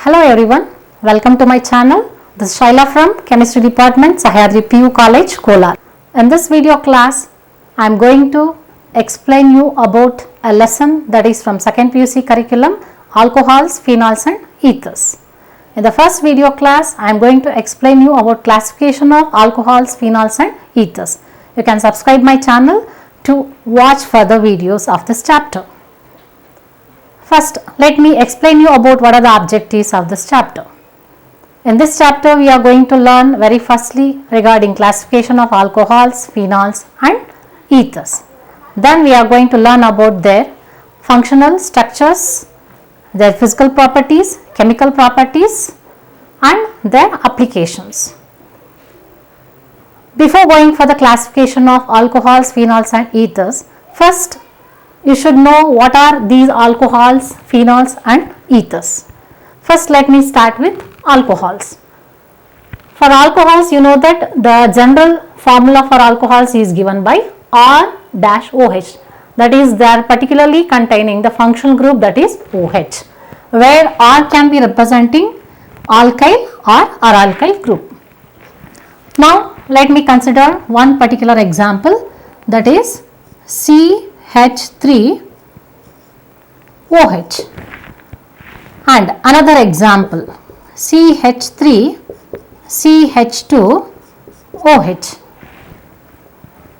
Hello everyone, welcome to my channel. This is Shaila from Chemistry Department, Sahyadri PU College, Kolar. In this video class, I am going to explain you about a lesson that is from 2nd PUC curriculum, alcohols, phenols and ethers. In the first video class, I am going to explain you about classification of alcohols, phenols and ethers. You can subscribe my channel to watch further videos of this chapter. First, let me explain you about what are the objectives of this chapter. In this chapter, we are going to learn very firstly regarding classification of alcohols, phenols and ethers. Then we are going to learn about their functional structures, their physical properties, chemical properties and their applications. Before going for the classification of alcohols, phenols and ethers, first you should know what are these alcohols, phenols and ethers. First let me start with alcohols. For alcohols, you know that the general formula for alcohols is given by R-OH, that is they are particularly containing the functional group that is OH, where R can be representing alkyl or aralkyl group. Now let me consider one particular example, that is CH3OH and another example CH3CH2OH.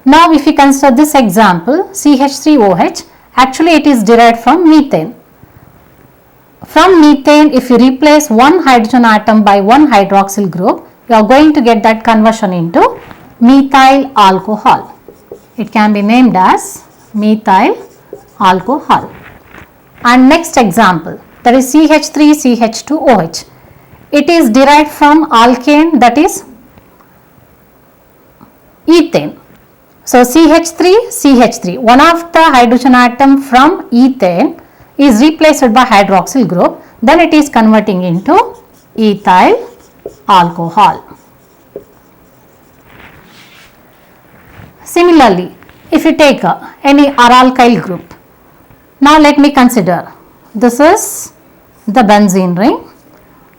Now if we consider this example CH3OH, actually it is derived from methane. From methane, if you replace one hydrogen atom by one hydroxyl group, you are going to get that conversion into methyl alcohol. It can be named as methyl alcohol. And next example, that is CH3CH2OH. It is derived from alkane, that is ethane. So CH3CH3, one of the hydrogen atom from ethane is replaced by hydroxyl group, then it is converting into ethyl alcohol. Similarly, if you take any aralkyl group, now let me consider, this is the benzene ring,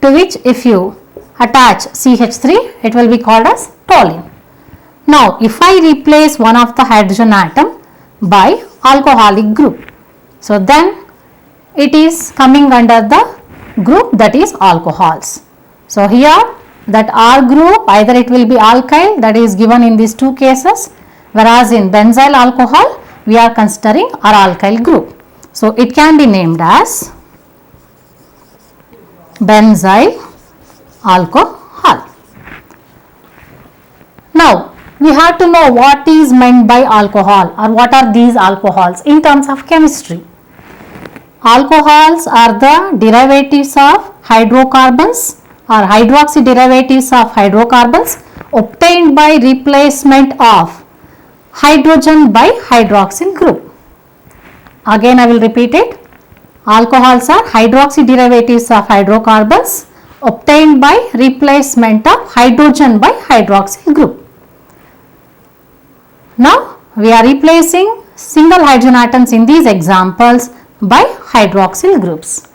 to which if you attach CH3, it will be called as toluene. Now if I replace one of the hydrogen atom by alcoholic group, so then it is coming under the group that is alcohols. So here that R group, either it will be alkyl, that is given in these two cases, whereas in benzyl alcohol we are considering aralkyl group. So it can be named as benzyl alcohol. Now we have to know what is meant by alcohol or what are these alcohols in terms of chemistry. Alcohols are the derivatives of hydrocarbons or hydroxy derivatives of hydrocarbons obtained by replacement of hydrogen by hydroxyl group. Again I will repeat it. Alcohols are hydroxy derivatives of hydrocarbons obtained by replacement of hydrogen by hydroxyl group. Now we are replacing single hydrogen atoms in these examples by hydroxyl groups.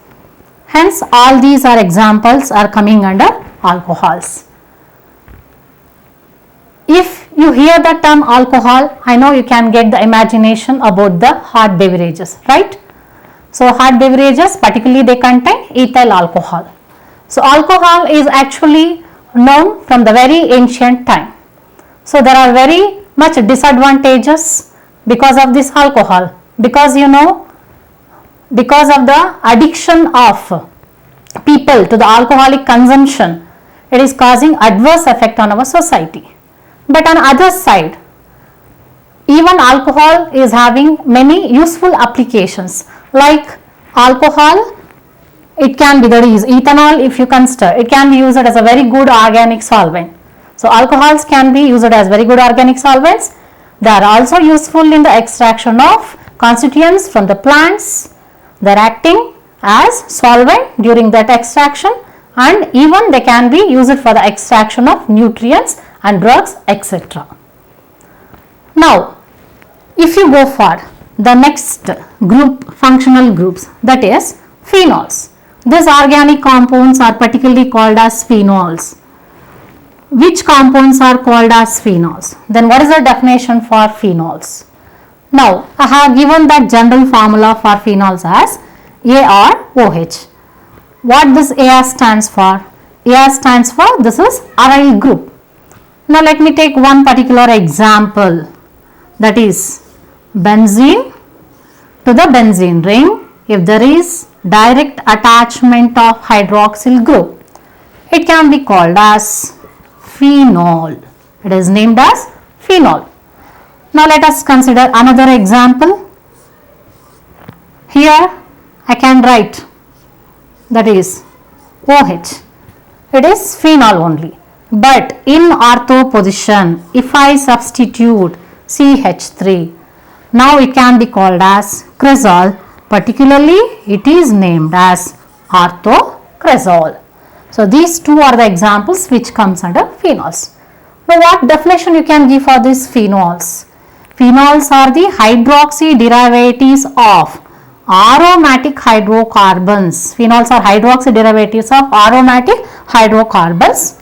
Hence all these are examples are coming under alcohols. If you hear the term alcohol, I know you can get the imagination about the hot beverages, right? So hot beverages, particularly they contain ethyl alcohol. So alcohol is actually known from the very ancient time. So there are very much disadvantages because of this alcohol, because you know, because of the addiction of people to the alcoholic consumption, it is causing adverse effect on our society. But on other side, even alcohol is having many useful applications, like alcohol, it can be, that is ethanol, if you consider, it can be used as a very good organic solvent. So alcohols can be used as very good organic solvents. They are also useful in the extraction of constituents from the plants. They are acting as solvent during that extraction, and even they can be used for the extraction of nutrients and drugs, etc. Now if you go for the next group, functional groups, that is phenols. These organic compounds are particularly called as phenols. Which compounds are called as phenols? Then what is the definition for phenols? Now I have given that general formula for phenols as AROH. What this AR stands for? AR stands for, this is aryl group. Now let me take one particular example, that is benzene to the benzene ring. If there is direct attachment of hydroxyl group, it can be called as phenol. It is named as phenol. Now let us consider another example. Here I can write, that is OH. It is phenol only. But in ortho position, if I substitute CH3, now it can be called as cresol. Particularly, it is named as orthocresol. So these two are the examples which comes under phenols. Now what definition you can give for these phenols? Phenols are the hydroxy derivatives of aromatic hydrocarbons. Phenols are hydroxy derivatives of aromatic hydrocarbons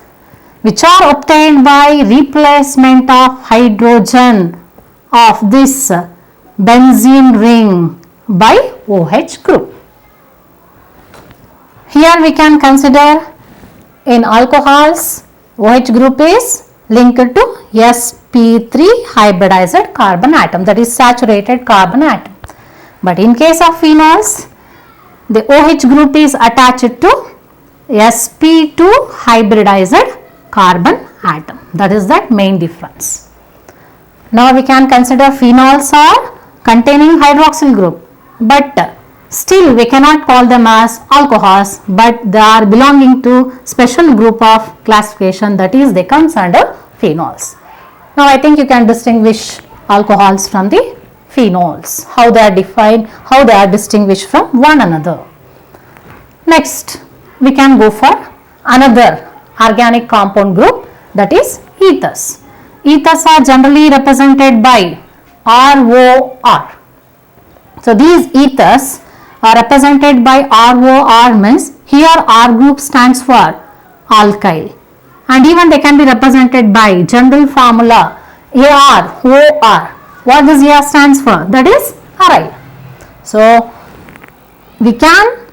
which are obtained by replacement of hydrogen of this benzene ring by OH group. Here we can consider in alcohols, OH group is linked to sp3 hybridized carbon atom, that is saturated carbon atom. But in case of phenols, the OH group is attached to sp2 hybridized carbon atom. That is that main difference. Now we can consider phenols are containing hydroxyl group, but still we cannot call them as alcohols, but they are belonging to special group of classification, that is they comes under phenols. Now I think you can distinguish alcohols from the phenols, how they are defined, how they are distinguished from one another. Next we can go for another organic compound group, that is ethers. Ethers are generally represented by ROR. So these ethers are represented by ROR, means here R group stands for alkyl, and even they can be represented by general formula AROR. What this AR stands for? That is aryl. So we can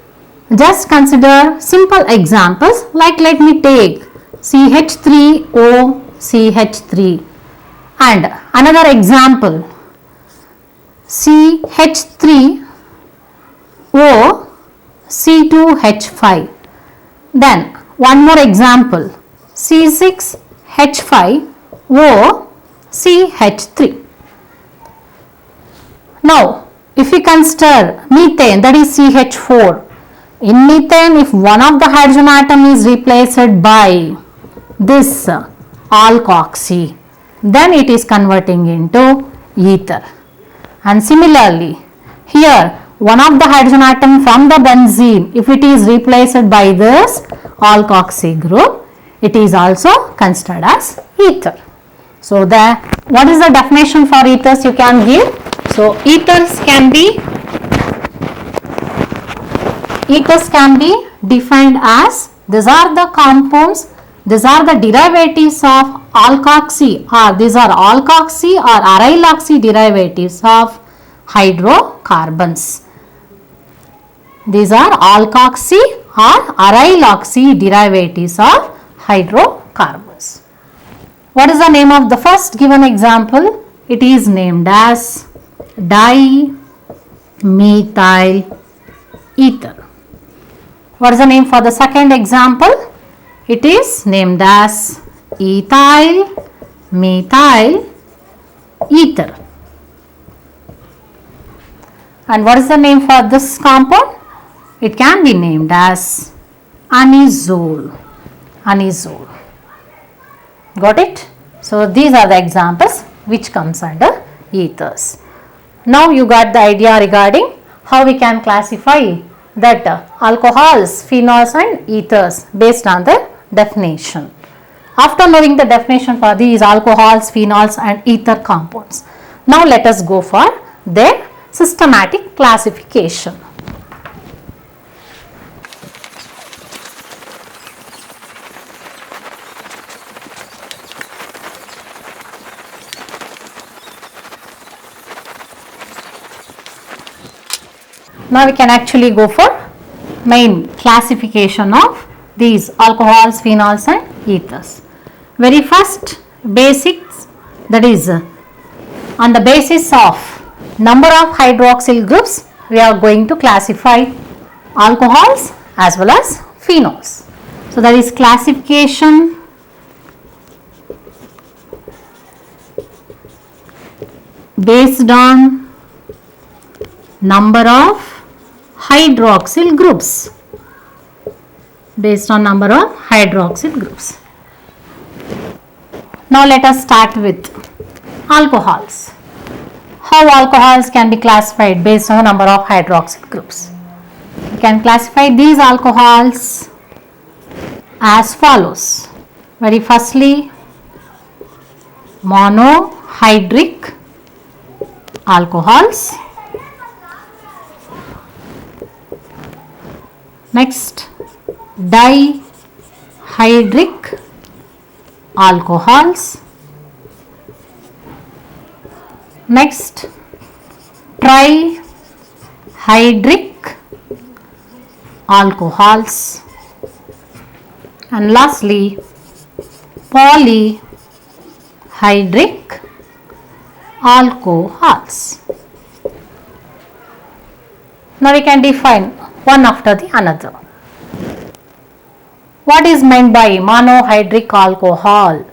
just consider simple examples, like let me take CH3O CH3 and another example CH3O C2H5. Then one more example C6H5O CH3. Now if we consider methane, that is CH4. In methane, if one of the hydrogen atom is replaced by this alkoxy, then it is converting into ether. And similarly, here one of the hydrogen atom from the benzene, if it is replaced by this alkoxy group, it is also considered as ether. So what is the definition for ethers you can give? So ethers can be defined as, these are the compounds, these are the derivatives of alkoxy, or these are alkoxy or aryloxy derivatives of hydrocarbons. These are alkoxy or aryloxy derivatives of hydrocarbons. What is the name of the first given example? It is named as dimethyl ether. What is the name for the second example? It is named as ethyl methyl ether. And what is the name for this compound? It can be named as anisole. Anisole. Got it? So these are the examples which comes under ethers. Now you got the idea regarding how we can classify that alcohols, phenols and ethers based on the definition. After knowing the definition for these alcohols, phenols and ether compounds, now let us go for their systematic classification. Now we can actually go for main classification of these alcohols, phenols and ethers. Very first basics, that is on the basis of number of hydroxyl groups we are going to classify alcohols as well as phenols. So that is classification based on number of hydroxyl groups, based on number of hydroxyl groups. Now let us start with alcohols. How alcohols can be classified based on the number of hydroxyl groups? We can classify these alcohols as follows. Very firstly, monohydric alcohols. Next, dihydric alcohols. Next, trihydric alcohols. And lastly, polyhydric alcohols. Now we can define one after the another. What is meant by monohydric alcohol?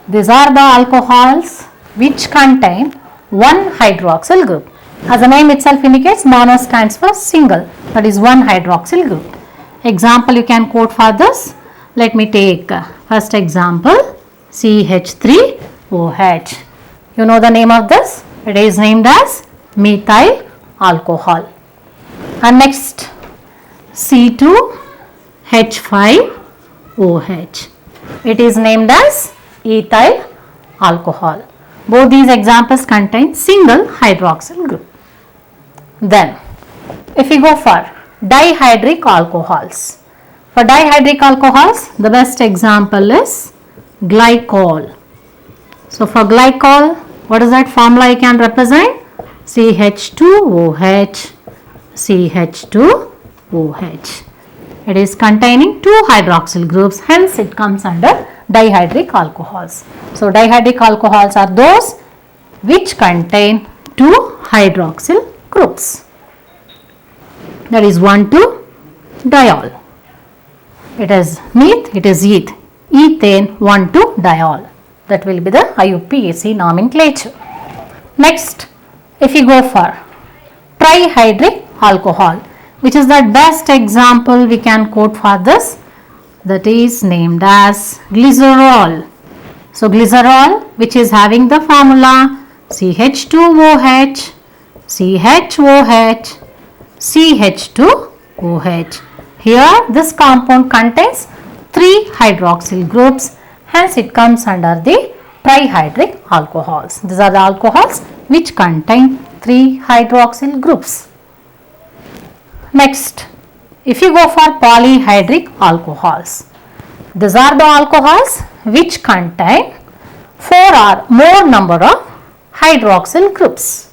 These are the alcohols which contain one hydroxyl group. As the name itself indicates, mono stands for single, that is one hydroxyl group. Example you can quote for this. Let me take first example, CH3OH. You know the name of this? It is named as methyl alcohol. And next, C2H5OH. It is named as ethyl alcohol. Both these examples contain single hydroxyl group. Then, if we go for dihydric alcohols. For dihydric alcohols, the best example is glycol. So, for glycol, what is that formula you can represent? CH2OH, CH2OH. It is containing two hydroxyl groups, hence it comes under dihydric alcohols. So, dihydric alcohols are those which contain two hydroxyl groups. That is 1,2-diol. It is meth, it is eth. Ethane 1,2-diol. That will be the IUPAC nomenclature. Next, if you go for trihydric alcohol, which is the best example we can quote for this, that is named as glycerol. So, glycerol, which is having the formula CH2OH, CHOH, CH2OH. Here this compound contains three hydroxyl groups, hence it comes under the trihydric alcohols. These are the alcohols which contain three hydroxyl groups. Next, if you go for polyhydric alcohols, these are the alcohols which contain 4 or more number of hydroxyl groups.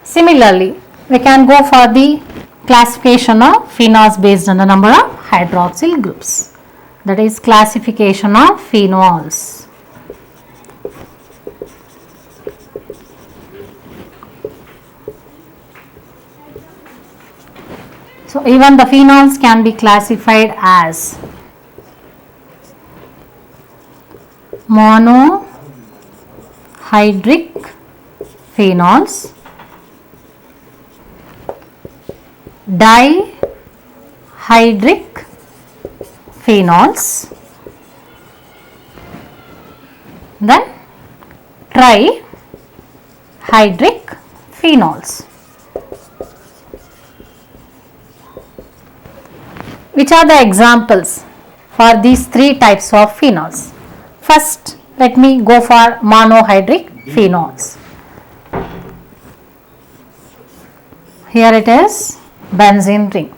Similarly, we can go for the classification of phenols based on the number of hydroxyl groups. That is classification of phenols. So, even the phenols can be classified as monohydric phenols, dihydric phenols, then trihydric phenols. Which are the examples for these three types of phenols? First, let me go for monohydric phenols. Here it is benzene ring.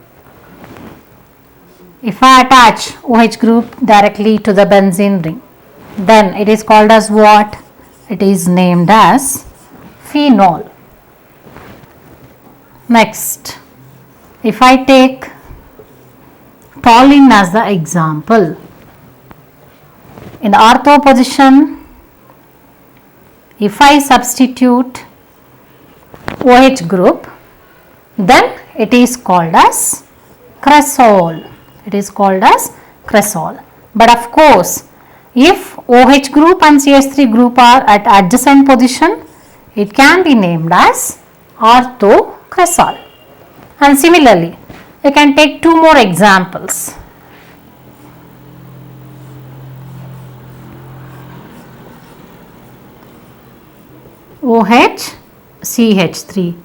If I attach OH group directly to the benzene ring, then it is called as what? It is named as phenol. Next, if I take toluene as the example, in the ortho position, if I substitute OH group, then it is called as cresol. It is called as cresol. But of course, if OH group and CH3 group are at adjacent position, it can be named as orthocresol. And similarly, you can take two more examples. OH, CH3.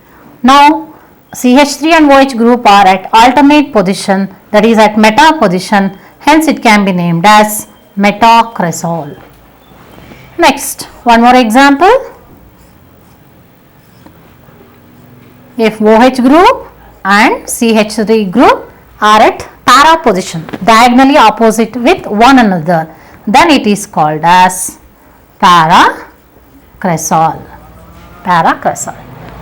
Now, CH3 and OH group are at alternate position, that is at meta position, hence it can be named as metacresol. Next, one more example. If OH group and CH3 group are at para position, diagonally opposite with one another, then it is called as paracresol. Paracresol.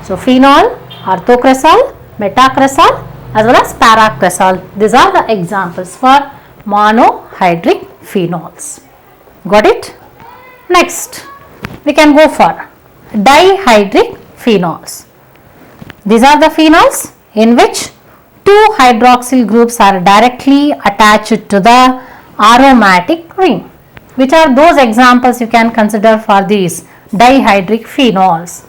So, phenol, orthocresol, metacresol as well as paracresol. These are the examples for monohydric phenols. Got it? Next, we can go for dihydric phenols. These are the phenols in which two hydroxyl groups are directly attached to the aromatic ring. Which are those examples you can consider for these dihydric phenols?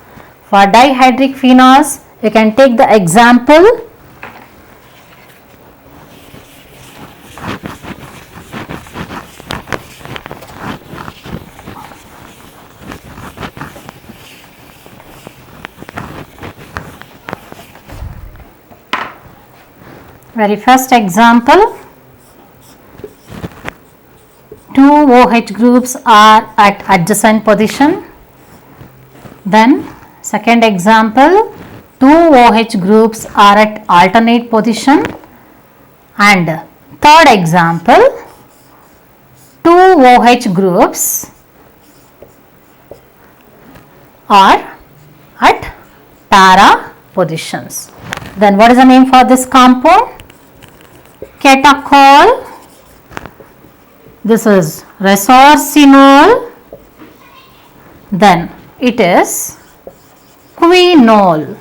For dihydric phenols, you can take the example very first example, two OH groups are at adjacent position. Then second example, two OH groups are at alternate position. And third example, two OH groups are at para positions. Then what is the name for this compound? Catechol. This is resorcinol. Then it is quinol.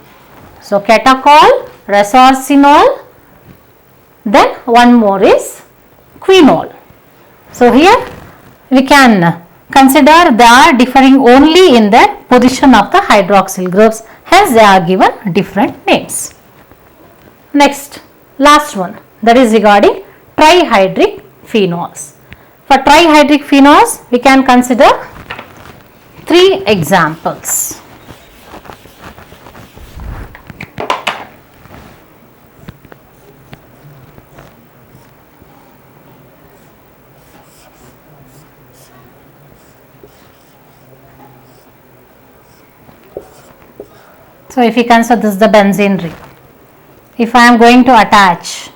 So, catechol, resorcinol, then one more is quinol. So, here we can consider they are differing only in the position of the hydroxyl groups, hence they are given different names. Next, last one, that is regarding trihydric phenols. For trihydric phenols, we can consider three examples. So, if you consider this is the benzene ring, if I am going to attach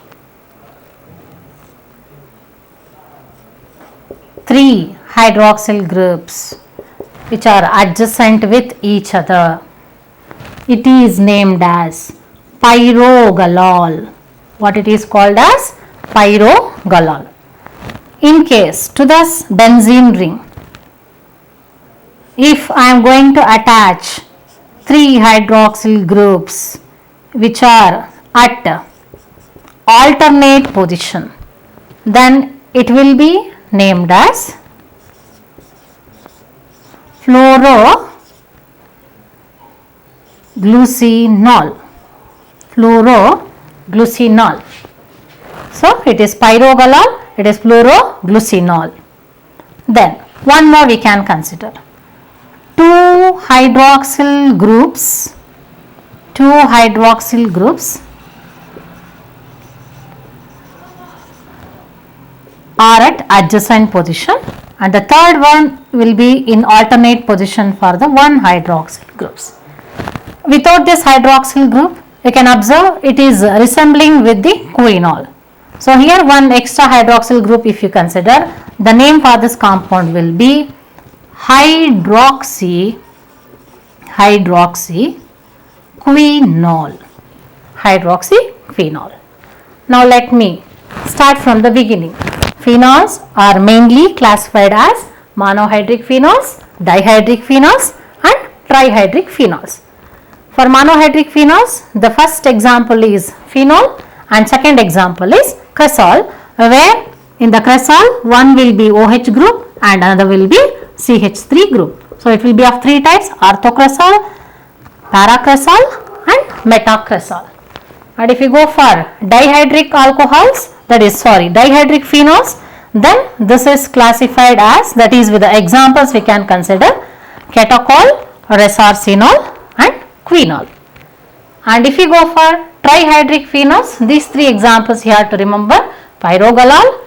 three hydroxyl groups which are adjacent with each other, it is named as pyrogalol. What it is called as? Pyrogalol. In case to this benzene ring, if I am going to attach three hydroxyl groups which are at alternate position, then it will be named as fluoroglucinol. Fluoroglucinol. So, it is pyrogalol, it is fluoroglucinol. Then, one more we can consider. Two hydroxyl groups are at adjacent position, and the third one will be in alternate position for the one hydroxyl groups. Without this hydroxyl group, you can observe it is resembling with the quinol. So, here one extra hydroxyl group if you consider, the name for this compound will be hydroxyquinol. hydroxyphenol. Now let me start from the beginning. Phenols are mainly classified as monohydric phenols, dihydric phenols and trihydric phenols. For monohydric phenols, the first example is phenol and second example is cresol, where in the cresol one will be OH group and another will be CH3 group. So it will be of three types: orthocresol, paracresol and metacresol. And if you go for dihydric alcohols, dihydric phenols, then this is classified as, that is with the examples we can consider catechol, resorcinol and quinol. And if you go for trihydric phenols, these three examples you have to remember: pyrogalol,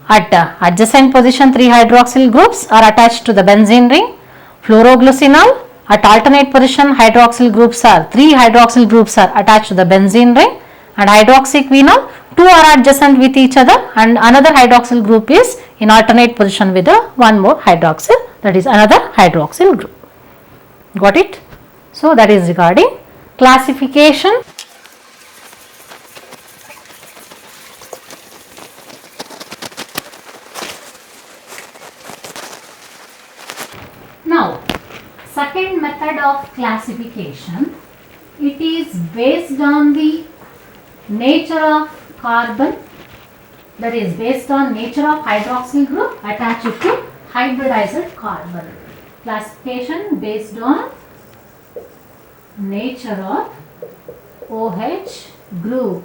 at adjacent position 3 hydroxyl groups are attached to the benzene ring; fluoroglucinol, at alternate position hydroxyl groups are 3 hydroxyl groups are attached to the benzene ring; and hydroxyquinol, 2 are adjacent with each other and another hydroxyl group is in alternate position with one more hydroxyl, that is another hydroxyl group. Got it? So that is regarding classification. Now, second method of classification, it is based on the nature of carbon, that is based on nature of hydroxyl group attached to hybridized carbon. Classification based on nature of OH group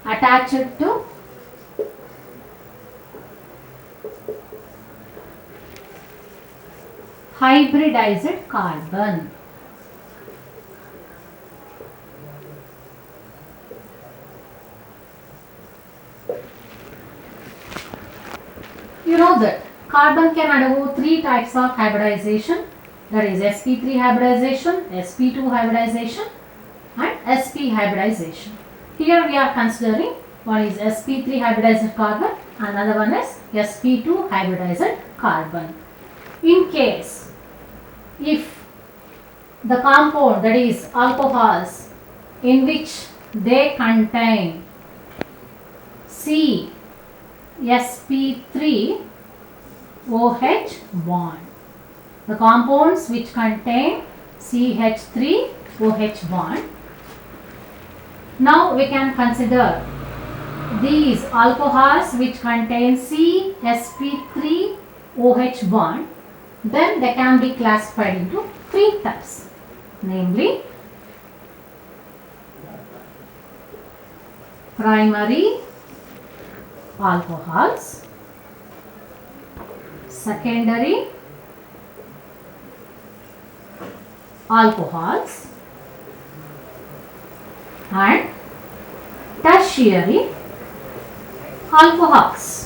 attached to hybridized carbon. You know that carbon can undergo three types of hybridization, that is sp3 hybridization, sp2 hybridization and sp hybridization. Here we are considering one is sp3 hybridized carbon and another one is sp2 hybridized carbon. In case if the compound, that is alcohols, in which they contain C sp3 OH bond, the compounds which contain CH3 OH bond. Now we can consider these alcohols which contain C sp3 OH bond, then they can be classified into three types, namely primary alcohols, secondary alcohols and tertiary alcohols.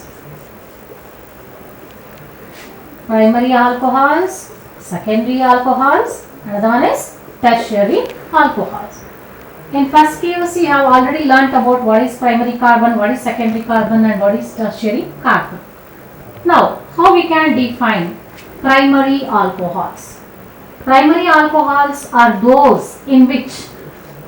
Primary alcohols, secondary alcohols, another one is tertiary alcohols. In first PUC you have already learnt about what is primary carbon, what is secondary carbon and what is tertiary carbon. Now how we can define primary alcohols? Primary alcohols are those in which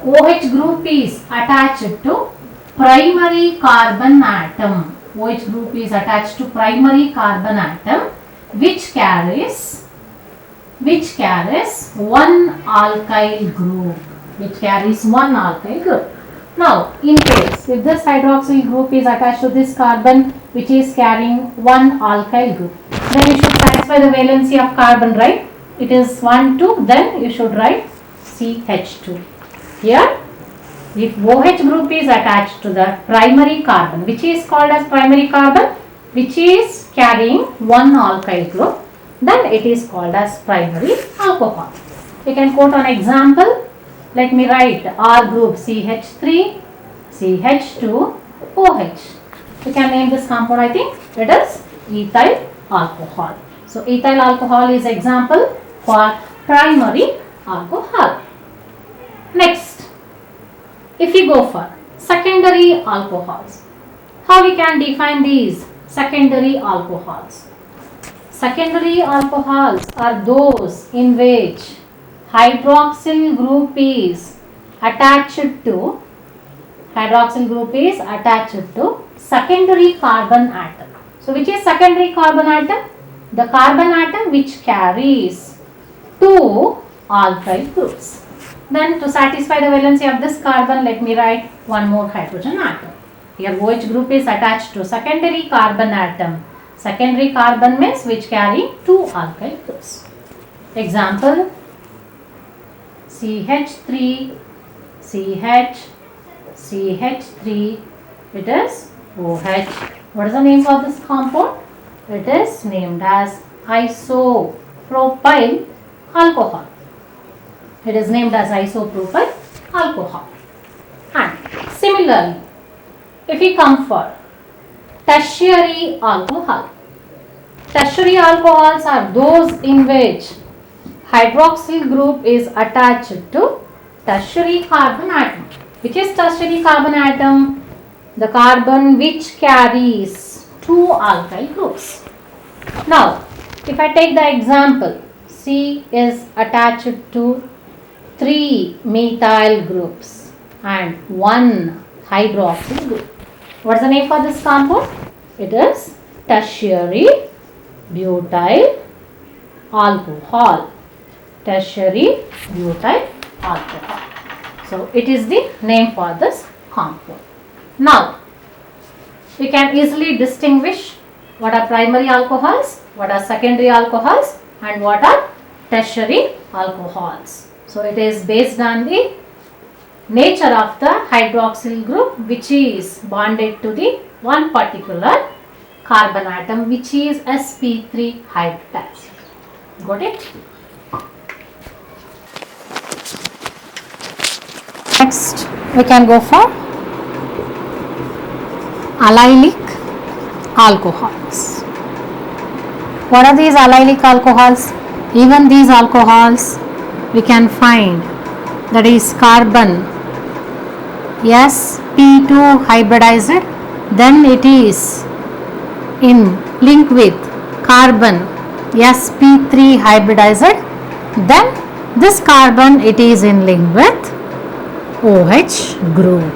OH group is attached to primary carbon atom. OH group is attached to primary carbon atom which carries one alkyl group. Now, in case if this hydroxyl group is attached to this carbon which is carrying one alkyl group, then you should satisfy the valency of carbon, right? It is 1, 2, then you should write CH2. Here, if OH group is attached to the primary carbon, which is called as primary carbon, which is carrying one alkyl group, then it is called as primary alcohol. You can quote an example. Let me write R group CH3, CH2, OH. You can name this compound, I think it is ethyl alcohol. So ethyl alcohol is example for primary alcohol. Next, if you go for secondary alcohols, how we can define these secondary alcohols? Secondary alcohols are those in which hydroxyl group is attached to hydroxyl group is attached to secondary carbon atom. So which is secondary carbon atom? The carbon atom which carries two alkyl groups. Then to satisfy the valency of this carbon, let me write one more hydrogen atom. Here OH group is attached to secondary carbon atom. Secondary carbon means which carry two alkyl groups. Example, CH3, CH, CH3, it is OH. What is the name of this compound? It is named as isopropyl alcohol. It is named as isopropyl alcohol. And similarly, if we come for tertiary alcohol, tertiary alcohols are those in which hydroxyl group is attached to tertiary carbon atom. Which is tertiary carbon atom? The carbon which carries two alkyl groups. Now, if I take the example, C is attached to 3 methyl groups and 1 hydroxyl group. What is the name for this compound? It is tertiary butyl alcohol. Tertiary butyl alcohol. So it is the name for this compound. Now we can easily distinguish what are primary alcohols, what are secondary alcohols, and what are tertiary alcohols. So it is based on the nature of the hydroxyl group which is bonded to the one particular carbon atom which is sp3 hybridized. Got it? Next we can go for allylic alcohols. What are these allylic alcohols? Even these alcohols we can find, that is carbon sp2 hybridized, then it is in link with carbon sp3 hybridized, then this carbon it is in link with OH group.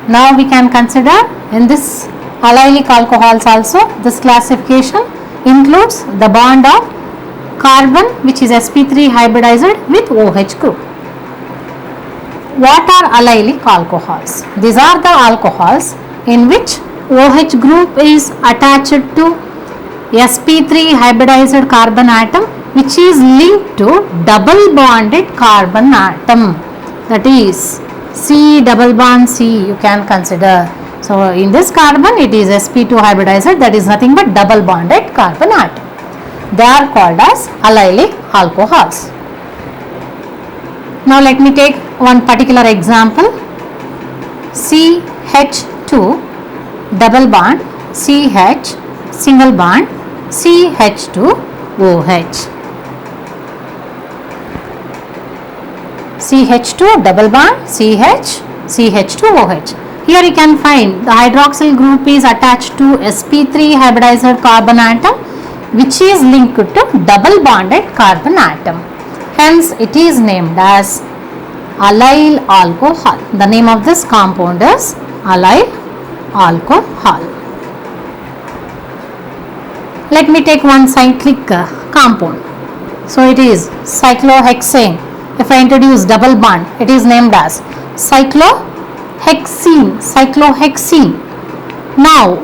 Now we can consider in this allylic alcohols also, this classification includes the bond of carbon which is sp3 hybridized with OH group. What are allylic alcohols? These are the alcohols in which OH group is attached to sp3 hybridized carbon atom which is linked to double bonded carbon atom, that is C double bond C you can consider. So in this carbon it is sp2 hybridized, that is nothing but double bonded carbon atom. They are called as allylic alcohols. Now let me take one particular example. CH2 double bond CH single bond CH2OH. CH2 double bond CH CH2OH. Here you can find the hydroxyl group is attached to sp3 hybridized carbon atom which is linked to double bonded carbon atom. Hence it is named as allyl alcohol. The name of this compound is allyl alcohol. Let me take one cyclic compound. So it is cyclohexane. If I introduce double bond, it is named as cyclohexene. Now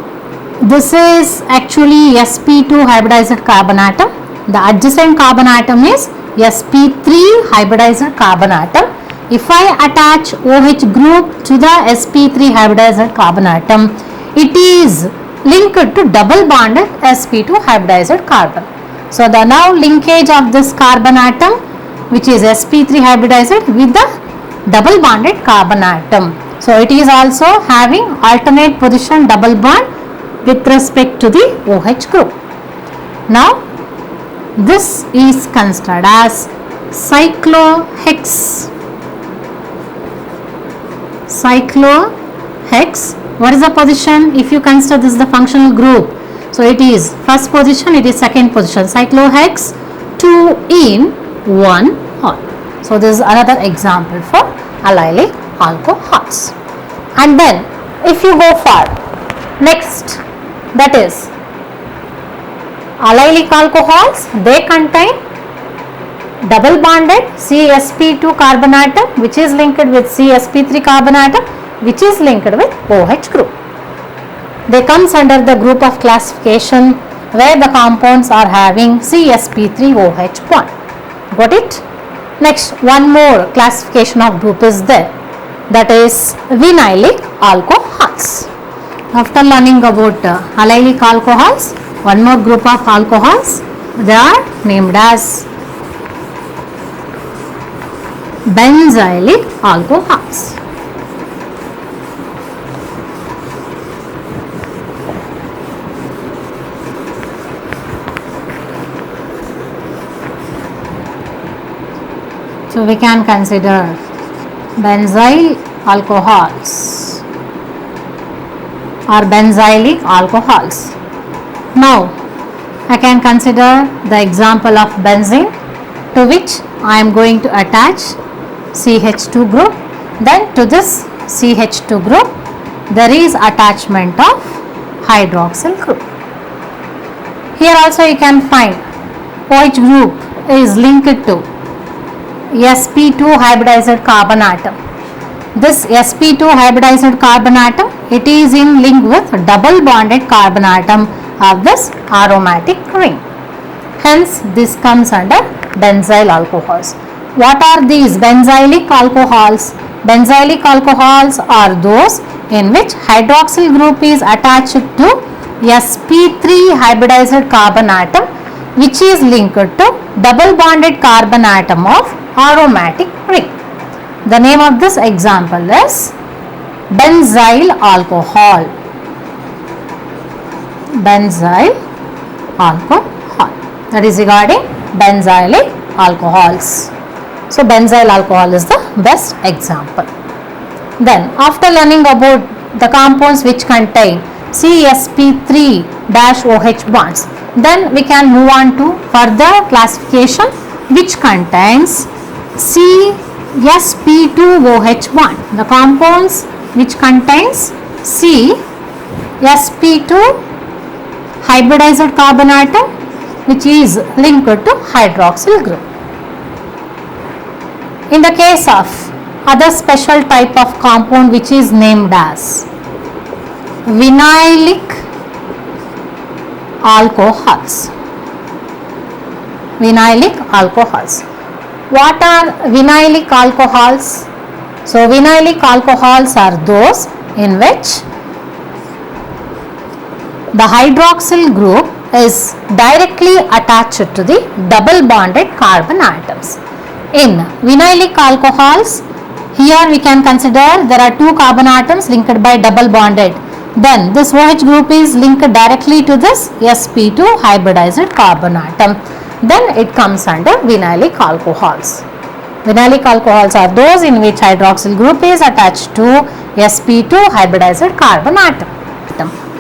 this is actually sp2 hybridized carbon atom. The adjacent carbon atom is sp3 hybridized carbon atom. If I attach OH group to the sp3 hybridized carbon atom, it is linked to double bonded sp2 hybridized carbon. So the now linkage of this carbon atom which is sp3 hybridized with the double bonded carbon atom. So it is also having alternate position double bond with respect to the OH group. Now this is considered as cyclohex. What is the position? If you consider this is the functional group, so it is first position, it is second position. Cyclohex 2 in 1 on. So this is another example for allylic alcohols. And then if you go for next, that is allylic alcohols, they contain double bonded CsP2 carbon atom which is linked with CsP3 carbon atom which is linked with OH group. They comes under the group of classification where the compounds are having CsP3OH bond. Got it? Next, one more classification of group is there, that is vinylic alcohols. After learning about allylic alcohols, one more group of alcohols, they are named as benzylic alcohols. So we can consider benzyl alcohols or benzylic alcohols. Now I can consider the example of benzene, to which I am going to attach CH2 group. Then to this CH2 group there is attachment of hydroxyl group. Here also you can find OH group is linked to sp2 hybridized carbon atom. This sp2 hybridized carbon atom, it is in link with double bonded carbon atom of this aromatic ring. Hence this comes under benzyl alcohols. What are these benzylic alcohols? Benzylic alcohols are those in which hydroxyl group is attached to sp3 hybridized carbon atom which is linked to double bonded carbon atom of aromatic ring. The name of this example is benzyl alcohol. Benzyl alcohol. That is regarding benzylic alcohols. So benzyl alcohol is the best example. Then after learning about the compounds which contain CsP3-OH bonds, then we can move on to further classification which contains CsP2OH bond. The compounds which contains CsP2 hybridized carbon atom which is linked to hydroxyl group. In the case of other special type of compound which is named as vinylic alcohols. Vinylic alcohols. What are vinylic alcohols? So vinylic alcohols are those in which the hydroxyl group is directly attached to the double bonded carbon atoms. In vinylic alcohols, here we can consider there are two carbon atoms linked by double bonded. Then this OH group is linked directly to this sp2 hybridized carbon atom. Then it comes under vinylic alcohols. Vinylic alcohols are those in which hydroxyl group is attached to sp2 hybridized carbon atom.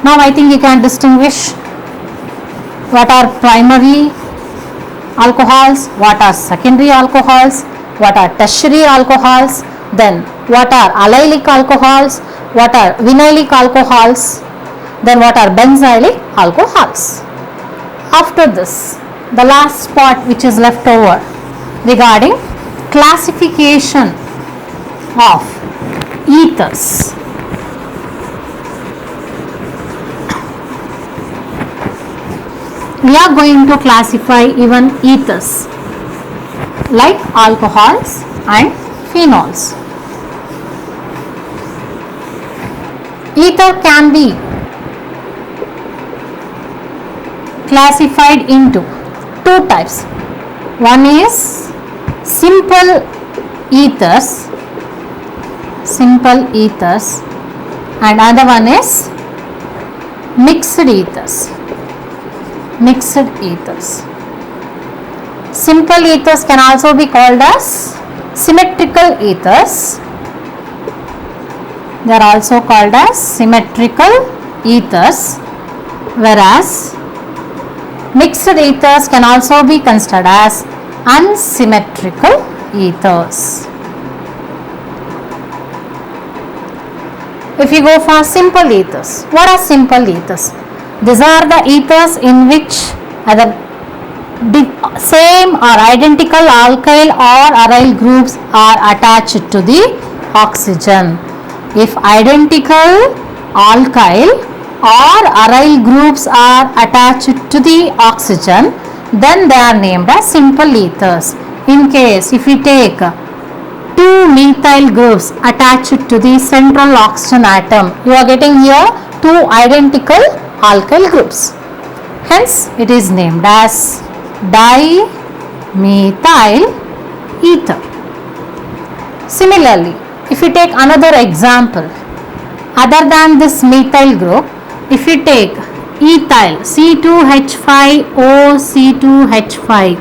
Now I think you can distinguish what are primary alcohols, what are secondary alcohols, what are tertiary alcohols, then what are allylic alcohols, what are vinylic alcohols, then what are benzylic alcohols. After this, the last part which is left over regarding classification of ethers. We are going to classify even ethers like alcohols and phenols. Ether can be classified into two types. One is simple ethers, and other one is mixed ethers. Simple ethers can also be called as symmetrical ethers. They are also called as symmetrical ethers, whereas mixed ethers can also be considered as unsymmetrical ethers. If you go for simple ethers, what are simple ethers? These are the ethers in which the same or identical alkyl or aryl groups are attached to the oxygen. If identical alkyl or aryl groups are attached to the oxygen, then they are named as simple ethers. In case if we take two methyl groups attached to the central oxygen atom, you are getting here two identical alkyl groups. Hence, it is named as dimethyl ether. Similarly, if you take another example, other than this methyl group, if you take ethyl C2H5O C2H5,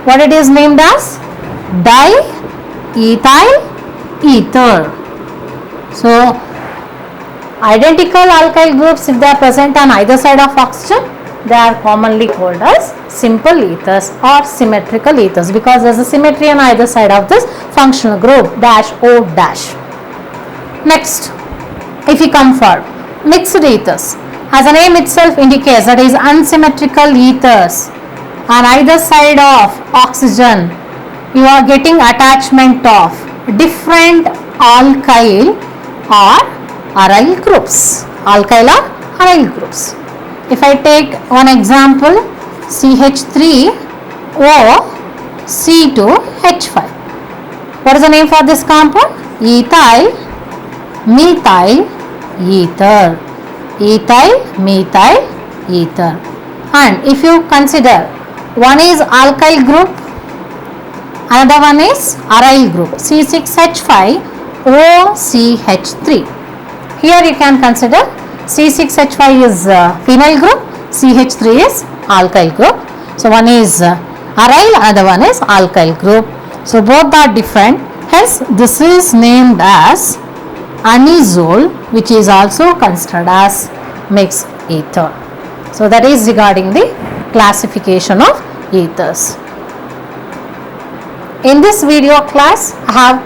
what it is named as? Diethyl ether. So, identical alkyl groups, if they are present on either side of oxygen, they are commonly called as simple ethers or symmetrical ethers, because there is a symmetry on either side of this functional group dash O dash. Next, if we come for mixed ethers, as the name itself indicates, that is unsymmetrical ethers on either side of oxygen, you are getting attachment of different alkyl or aryl groups. Alkyl or aryl groups. If I take one example, CH3O C2H5. What is the name for this compound? Ethyl methyl ether. Ethyl methyl ether. And if you consider, one is alkyl group, another one is aryl group, C6H5OCH3. Here you can consider C6H5 is phenyl group, CH3 is alkyl group. So one is aryl, another one is alkyl group. So both are different. Hence this is named as anisole, which is also considered as mixed ether. So that is regarding the classification of ethers. In this video class, I have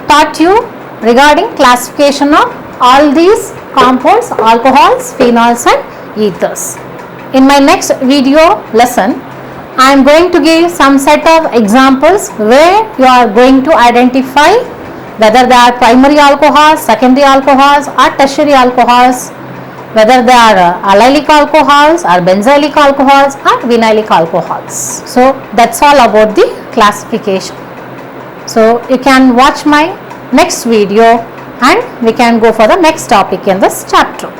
taught you regarding classification of all these compounds, alcohols, phenols and ethers. In my next video lesson, I am going to give some set of examples where you are going to identify whether they are primary alcohols, secondary alcohols or tertiary alcohols, whether they are allylic alcohols or benzylic alcohols or vinylic alcohols. So that's all about the classification. So you can watch my next video and we can go for the next topic in this chapter.